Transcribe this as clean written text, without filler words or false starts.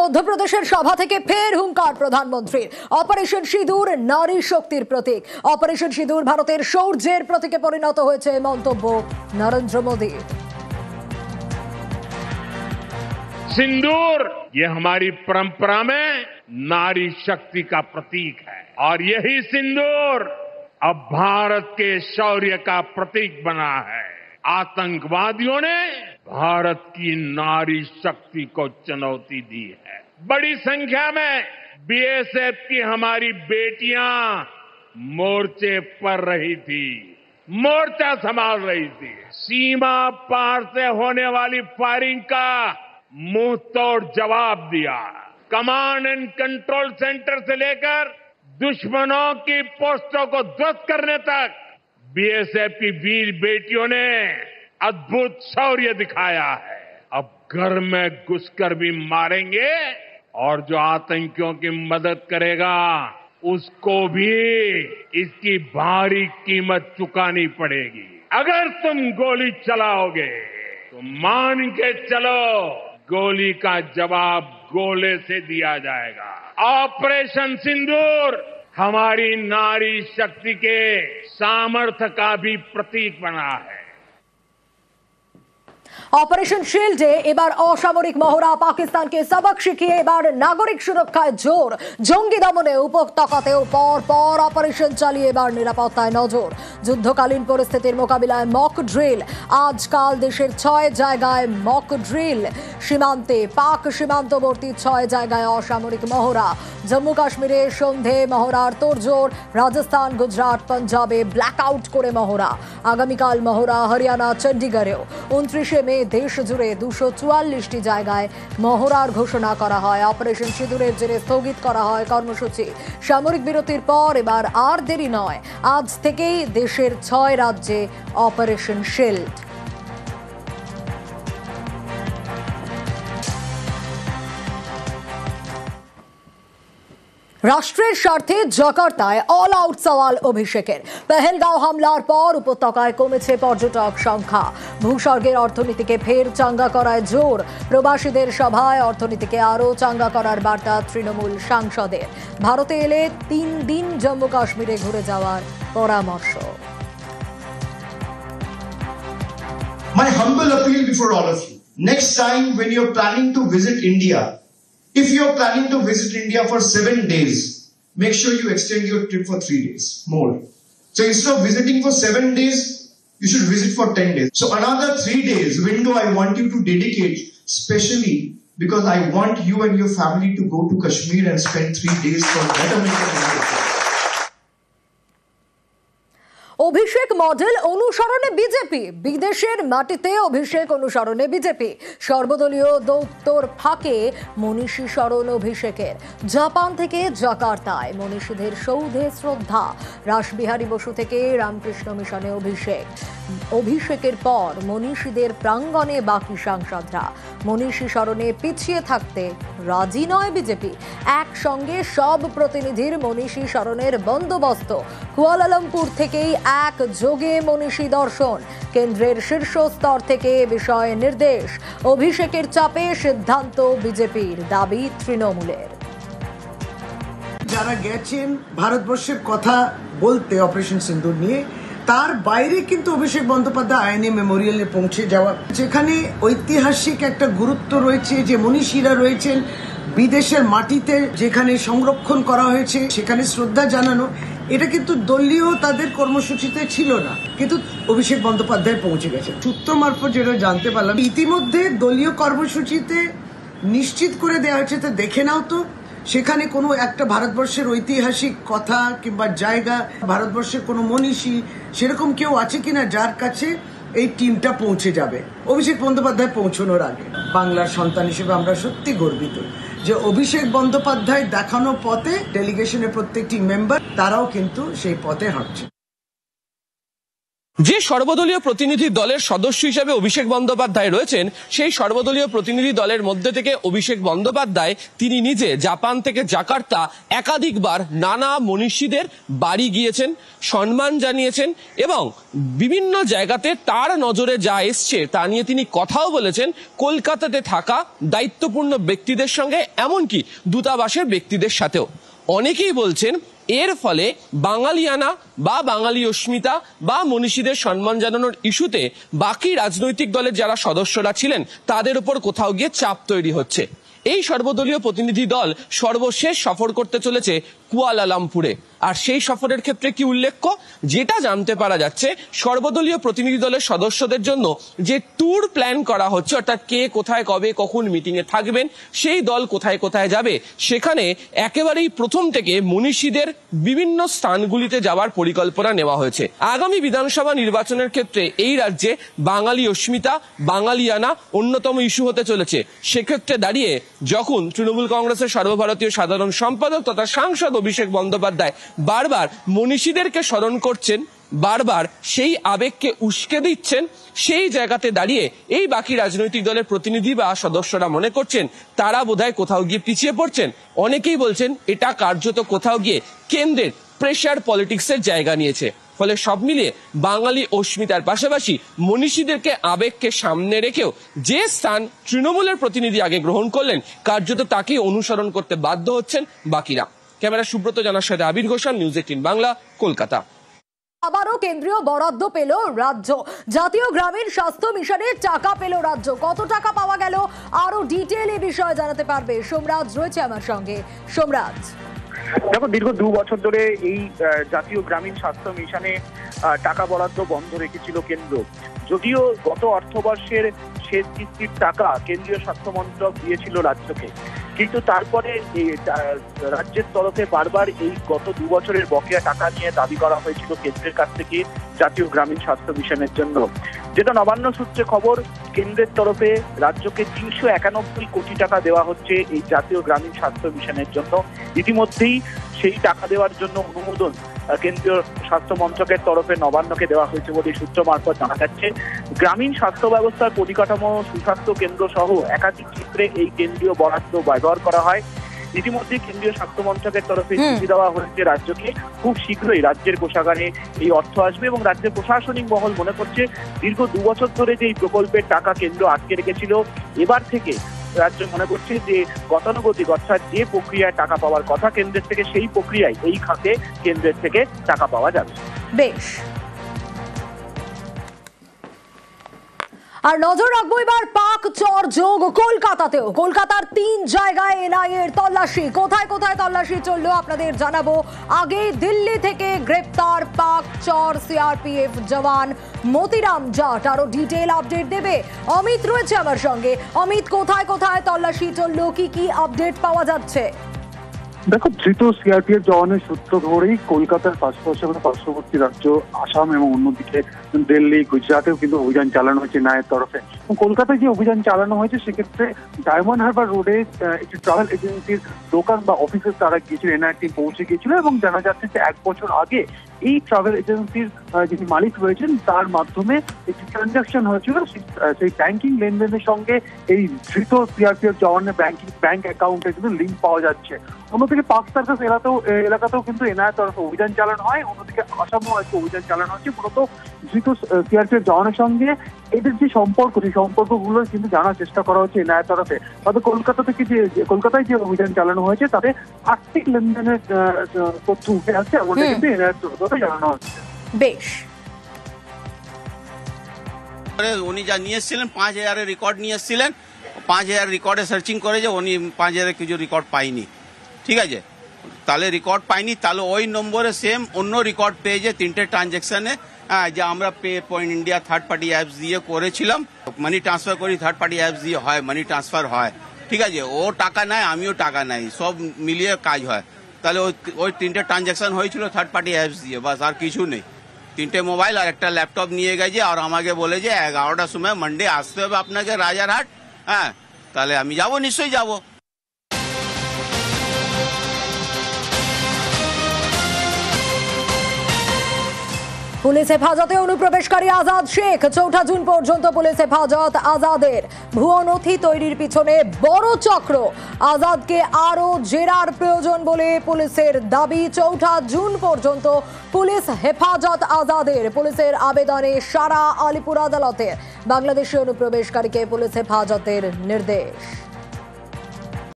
মধ্যপ্রদেশের সভা থেকে ফের হুঙ্কার প্রধানমন্ত্রীর। অপারেশন সিঁদুর নারী শক্তির প্রতীক। অপারেশন সিঁদুর ভারতের শৌর্যের প্রতীকে পরিণত হয়েছে মন্তব্য নরেন্দ্র মোদীর। सिंदूर ये हमारी परंपरा में नारी शक्ति का प्रतीक है और यही सिंदूर अब भारत के शौर्य का प्रतीक बना है। आतंकवादियों ने भारत की नारी शक्ति को चुनौती दी है। बड़ी संख्या में बीएसएफ की हमारी बेटियां मोर्चे पर रही थी, मोर्चा संभाल रही थी। सीमा पार से होने वाली फायरिंग का मुंह तोड़ जवाब दिया। कमांड एंड कंट्रोल सेंटर से लेकर दुश्मनों की पोस्टों को ध्वस्त करने तक बीएसएफ की वीर बेटियों ने अद्भुत शौर्य दिखाया है। अब घर में घुसकर भी मारेंगे और जो आतंकियों की मदद करेगा उसको भी इसकी भारी कीमत चुकानी पड़ेगी। अगर तुम गोली चलाओगे तो मान के चलो गोली का जवाब गोले से दिया जाएगा। ऑपरेशन सिंदूर हमारी नारी शक्ति के सामर्थ्य का भी प्रतीक बना है। অপারেশন শিল্ডে এবার অসামরিক মহড়া। পাকিস্তানকে সবক শিখিয়ে এবার নাগরিক সুরক্ষায় জোর। জঙ্গি দমনে উপত্যকাতেও পর পর অপারেশন চালিয়ে এবার নিরাপত্তায় নজর। যুদ্ধকালীন পরিস্থিতির মোকাবিলায় মক ড্রিল। আজকাল দেশের 6 জায়গায় মক ড্রিল। সীমান্তে পাক সীমান্তবর্তী 6 জায়গায় অসামরিক মহড়া। জম্মু কাশ্মীরে সন্ধে মহড়ার তোড়জোড়। রাজস্থান, গুজরাট, পাঞ্জাবে ব্ল্যাক আউট করে মহড়া। আগামীকাল মহড়া হরিয়ানা, চণ্ডীগড়েও। 29 মে দেশ জুড়ে 244টি জায়গায় মহড়ার ঘোষণা করা হয়। অপারেশন সিঁদুরের জেরে স্থগিত করা হয় কর্মসূচি। সামরিক বিরতির পর এবার আর দেরি নয়, আজ থেকেই দেশের 6 রাজ্যে অপারেশন শিল্ড। রাষ্ট্রের স্বার্থে জাকার্তায় অল আউট সওয়াল অভিষেকের। পেহেলগাঁও হামলার পর উপত্যকায় কমেছে পর্যটক সংখ্যা। ভূস্বর্গের অর্থনীতিকে ফের চাঙ্গা করায় জোর। প্রবাসীদের সভায় অর্থনীতিকে আরও চাঙ্গা করার বার্তা তৃণমূল সাংসদের। ভারতে এলে 3 দিন জম্মু কাশ্মীরে ঘুরে যাওয়ার পরামর্শ। My humble appeal before all of you. Next time when you're planning to visit India, if you're planning to visit India for 7 days, make sure you extend your trip for 3 days more. So instead of visiting for 7 days, you should visit for 10 days. So another 3 days window I want you to dedicate, specially because I want you and your family to go to Kashmir and spend 3 days for betterment of India. Abhishek model অনুসরণে BJP. বিদেশের মাটিতে অভিষেক অনুসরণে BJP. সর্বদলীয় দৌত্যর ফাঁকে মনীষী স্মরণ অভিষেকের। Japan থেকে জাকার্তায় মনীষীদের সৌধে শ্রদ্ধা। রাসবিহারী বসু থেকে রামকৃষ্ণ মিশনে অভিষেক। অভিষেকের পর মনীষীদের প্রাঙ্গণে বাকি সাংসদরা। মনীষী স্মরণে পিছিয়ে থাকতে রাজি নয় বিজেপি। একসঙ্গে সব প্রতিনিধির মনীষী স্মরণের বন্দোবস্ত। কুয়ালালামপুর থেকেই একযোগে মনীষী দর্শন। কেন্দ্রের শীর্ষ স্তর থেকে বিষয় নির্দেশ। অভিষেকের চাপে সিদ্ধান্ত বিজেপির, দাবি তৃণমূলের। যারা গেছেন ভারতবর্ষের কথা বলতে অপারেশন সিন্দুর নিয়ে, তার বাইরে কিন্তু অভিষেক বন্দ্যোপাধ্যায় আইএনএ মেমোরিয়ালে পৌঁছে যাওয়া, যেখানে ঐতিহাসিক একটা গুরুত্ব রয়েছে, যে মনীষীরা রয়েছেন বিদেশের মাটিতে যেখানে সংরক্ষণ করা হয়েছে সেখানে শ্রদ্ধা জানানো, এটা কিন্তু দলীয় তাদের কর্মসূচিতে ছিল না, কিন্তু অভিষেক বন্দ্যোপাধ্যায় পৌঁছে গেছে। সূত্র মারফত যেটা জানতে পারলাম, ইতিমধ্যে দলীয় কর্মসূচিতে নিশ্চিত করে দেওয়া হয়েছে। তো দেখে নাও তো সেখানে কোনো একটা ভারতবর্ষের ঐতিহাসিক কথা কিংবা জায়গা, ভারতবর্ষের কোনো মনীষী সেরকম কেউ আছে কিনা যার কাছে এই টিমটা পৌঁছে যাবে অভিষেক বন্দ্যোপাধ্যায় পৌঁছানোর আগে। বাংলার সন্তান হিসেবে আমরা সত্যি গর্বিত যে অভিষেক বন্দ্যোপাধ্যায় দেখানো পথে ডেলিগেশনের প্রত্যেকটি মেম্বার তারাও কিন্তু সেই পথে হাঁটছে। যে সর্বদলীয় প্রতিনিধি দলের সদস্য হিসেবে অভিষেক বন্দ্যোপাধ্যায় রয়েছেন, সেই সর্বদলীয় প্রতিনিধি দলের মধ্যে থেকে অভিষেক বন্দ্যোপাধ্যায় তিনি নিজে জাপান থেকে জাকার্তা একাধিকবার নানা মনীষীদের বাড়ি গিয়েছেন, সম্মান জানিয়েছেন এবং বিভিন্ন জায়গাতে তার নজরে যা এসছে তা নিয়ে তিনি কথাও বলেছেন কলকাতাতে থাকা দায়িত্বপূর্ণ ব্যক্তিদের সঙ্গে, এমনকি দূতাবাসের ব্যক্তিদের সাথেও। অনেকেই বলছেন এর ফলে বাঙালিয়ানা বা বাঙালি অস্মিতা বা মনীষীদের সম্মান জানানোর ইস্যুতে বাকি রাজনৈতিক দলের যারা সদস্যরা ছিলেন তাদের উপর কোথাও গিয়ে চাপ তৈরি হচ্ছে। এই সর্বদলীয় প্রতিনিধি দল সর্বশেষ সফর করতে চলেছে কুয়ালালামপুরে। আর সেই সফরের ক্ষেত্রে কি উল্লেখ্য, যেটা জানতে পারা যাচ্ছে সর্বদলীয় প্রতিনিধি দলের সদস্যদের জন্য যে ট্যুর প্ল্যান করা হচ্ছে, অর্থাৎ কে কোথায় কবে কখন মিটিং এ থাকবেন, সেই দল কোথায় কোথায় যাবে, সেখানে একেবারেই প্রথম থেকে মনীষীদের বিভিন্ন স্থানগুলিতে যাওয়ার পরিকল্পনা নেওয়া হয়েছে। আগামী বিধানসভা নির্বাচনের ক্ষেত্রে এই রাজ্যে বাঙালি অস্মিতা, বাঙালিয়ানা অন্যতম ইস্যু হতে চলেছে। সেক্ষেত্রে দাঁড়িয়ে যখন তৃণমূল কংগ্রেসের সর্বভারতীয় সাধারণ সম্পাদক তথা সাংসদ অভিষেক বন্দ্যোপাধ্যায় বারবার মনীষীদেরকে স্মরণ করছেন, বারবার সেই আবেগকে উস্কে দিচ্ছেন, সেই জায়গাতে দাঁড়িয়ে এই বাকি রাজনৈতিক দলের প্রতিনিধি বা সদস্যরা মনে করছেন তারা বোধহয় কোথাও গিয়ে পিছিয়ে পড়ছেন। অনেকেই বলছেন এটা কার্যত কোথাও গিয়ে কেন্দ্রের প্রেশার পলিটিক্সের জায়গা নিয়েছে। ফলে সব মিলিয়ে বাঙালি অস্মিতার পাশাপাশি মনীষীদেরকে আবেগকে সামনে রেখেও যে স্থান তৃণমূলের প্রতিনিধি আগে গ্রহণ করলেন, কার্যত তাকেই অনুসরণ করতে বাধ্য হচ্ছেন বাকিরা। ক্যামেরা সুব্রত জানার সাথে আবির ঘোষাল, নিউজ 18 বাংলা, কলকাতা। আবারও কেন্দ্রীয় বরাদ্দ পেল রাজ্য। জাতীয় গ্রামীণ স্বাস্থ্য মিশনের টাকা পেল রাজ্য। কত টাকা পাওয়া গেল, আরো ডিটেইল এই বিষয়ে জানাতে পারবে সোমরাজ রয়েছে আমার সঙ্গে। সোমরাজ, দেখো, দীর্ঘ 2 বছর ধরে এই জাতীয় গ্রামীণ স্বাস্থ্য মিশনে টাকা বরাদ্দ বন্ধ রেখেছিল কেন্দ্র। যদিও গত অর্থবর্ষের শেষ কিস্তির টাকা কেন্দ্রীয় স্বাস্থ্য মন্ত্রক দিয়েছিল রাজ্যকে, কিন্তু তারপরে রাজ্যের তরফে বারবার এই গত 2 বছরের বকেয়া টাকা নিয়ে দাবি করা হয়েছিল কেন্দ্রের কাছ থেকে জাতীয় গ্রামীণ স্বাস্থ্য মিশনের জন্য। যেটা নবান্ন সূত্রে খবর, কেন্দ্রের তরফে রাজ্যকে 391 কোটি টাকা দেওয়া হচ্ছে এই জাতীয় গ্রামীণ স্বাস্থ্য মিশনের জন্য। ইতিমধ্যেই সেই টাকা দেওয়ার জন্য অনুমোদন কেন্দ্রীয় স্বাস্থ্য মন্ত্রকের তরফে নবান্নকে দেওয়া হয়েছে বলে সূত্র মারফত জানা যাচ্ছে। গ্রামীণ স্বাস্থ্য ব্যবস্থার পরিকাঠামো, সুস্বাস্থ্য কেন্দ্র সহ একাধিক ক্ষেত্রে এই কেন্দ্রীয় বরাদ্দ ব্যবহার করা হয়। ইতিমধ্যে কেন্দ্রীয় স্বাস্থ্য মন্ত্রকের তরফে চিঠি দেওয়া হয়েছে রাজ্যকে, খুব শীঘ্রই রাজ্যের কোষাগারে এই অর্থ আসবে এবং রাজ্যের প্রশাসনিক মহল মনে করছে দীর্ঘ 2 বছর ধরে যে এই প্রকল্পের টাকা কেন্দ্র আটকে রেখেছিল, এবার থেকে রাজ্য মনে করছে যে গতানুগতিক, অর্থাৎ যে প্রক্রিয়ায় টাকা পাওয়ার কথা কেন্দ্রের থেকে, সেই প্রক্রিয়ায় এই খাতে কেন্দ্রের থেকে টাকা পাওয়া যাবে। বেশ, আর নজর রাখবো এবার পাক চর যোগ কলকাতাতেও। কলকাতার 3 জায়গায় এনআইএ এর তল্লাশি। কোথায় কোথায় তল্লাশি চললো আপনাদের জানাবো। আগে দিল্লি থেকে গ্রেপ্তার পাক চর সিআরপিএফ জওয়ান মতিরাম জাট। আরো ডিটেইল আপডেট দেবে অমিত রয়েছে আমার সঙ্গে। অমিত, কোথায় কোথায় তল্লাশি চললো, কি কি আপডেট পাওয়া যাচ্ছে? দেখো, ধৃত সিআরপিএফ জওয়ানের সূত্র ধরেই কলকাতার পাশাপাশি পার্শ্ববর্তী রাজ্য আসাম এবং অন্যদিকে দিল্লি, গুজরাটেও কিন্তু অভিযান চালানো হয়েছে ন্যায়ের তরফে। কলকাতায় যে অভিযান চালানো হয়েছে সেক্ষেত্রে ডায়মন্ড হারবার রোডে একটি ট্রাভেল এজেন্সির দোকান বা অফিসে তারা গিয়েছিল, এনআইএ টিম পৌঁছে গিয়েছিল এবং জানা যাচ্ছে যে 1 বছর আগে এই ট্রাভেল এজেন্সির যিনি মালিক রয়েছেন তার মাধ্যমে একটি ট্রানজাকশন হয়েছিল। সেই ব্যাংকিং লেনদেনের সঙ্গে এই ধৃত সিআরপিএফ জওয়ানের ব্যাংক অ্যাকাউন্টে কিন্তু লিঙ্ক পাওয়া যাচ্ছে। অন্যদিকে পার্ক সার্কাস এলাকাতেও কিন্তু এনআইএর তরফে অভিযান চালানো হয়, অন্যদিকে আসামেও একটা অভিযান চালানো হচ্ছে। মূলত ধৃত সিআরপিএফ জওয়ানের সঙ্গে এদের যে সম্পর্ক, সেই সম্পর্কগুলো কিন্তু জানার চেষ্টা করা হচ্ছে এনআইএর তরফে। তবে কলকাতায় যে অভিযান চালানো হয়েছে তাতে আর্থিক লেনদেনের তথ্য উঠে আসছে, এমনটা কিন্তু এনআইএর তরফে জানানো হচ্ছে। বেশ, উনি যা নিয়ে এসেছিলেন 5000 রেকর্ড নিয়ে এসেছিলেন, 5000 রেকর্ডে সার্চিং করে যে উনি 5000 কিছু রেকর্ড পাইনি, ঠিক আছে, তাহলে রেকর্ড পাইনি, তাহলে ওই নম্বরে সেম অন্য রেকর্ড পেয়েছে 3টে ট্রানজ্যাকশনে, যে আমরা pay point India third party apps দিয়ে করেছিলাম, মানি ট্রান্সফার করি থার্ড পার্টি অ্যাপস দিয়ে হয়, মানি ট্রান্সফার হয়, ঠিক আছে, ও টাকা নেয় আমিও টাকা নেই, সব মিলিয়ে কাজ হয়। তাহলে ওই 3টে ট্রানজ্যাকশন হয়েছিল থার্ড পার্টি অ্যাপস দিয়ে, বাস আর কিছু নেই। 3টে মোবাইল আর একটা ল্যাপটপ নিয়ে গেছে আর আমাকে বলে যে 11টার সময় মানডে আসতে হবে আপনাকে রাজারহাট। হ্যাঁ, তাহলে আমি যাবো, নিশ্চয়ই যাবো। পুলিশ হেফাজতে অনুপ্রবেশকারী আজাদ শেখ। ৪ জুন পর্যন্ত পুলিশ হেফাজত আজাদের। ভুয়ো নথি তৈরির পিছনে বড় চক্র। আজাদকে আরও জেরার প্রয়োজন বলে পুলিশের দাবি। ৪ জুন পর্যন্ত পুলিশ হেফাজত আজাদের। পুলিশের আবেদনে সারা আলিপুর আদালতে বাংলাদেশি অনুপ্রবেশকারীকে পুলিশ হেফাজতের নির্দেশ।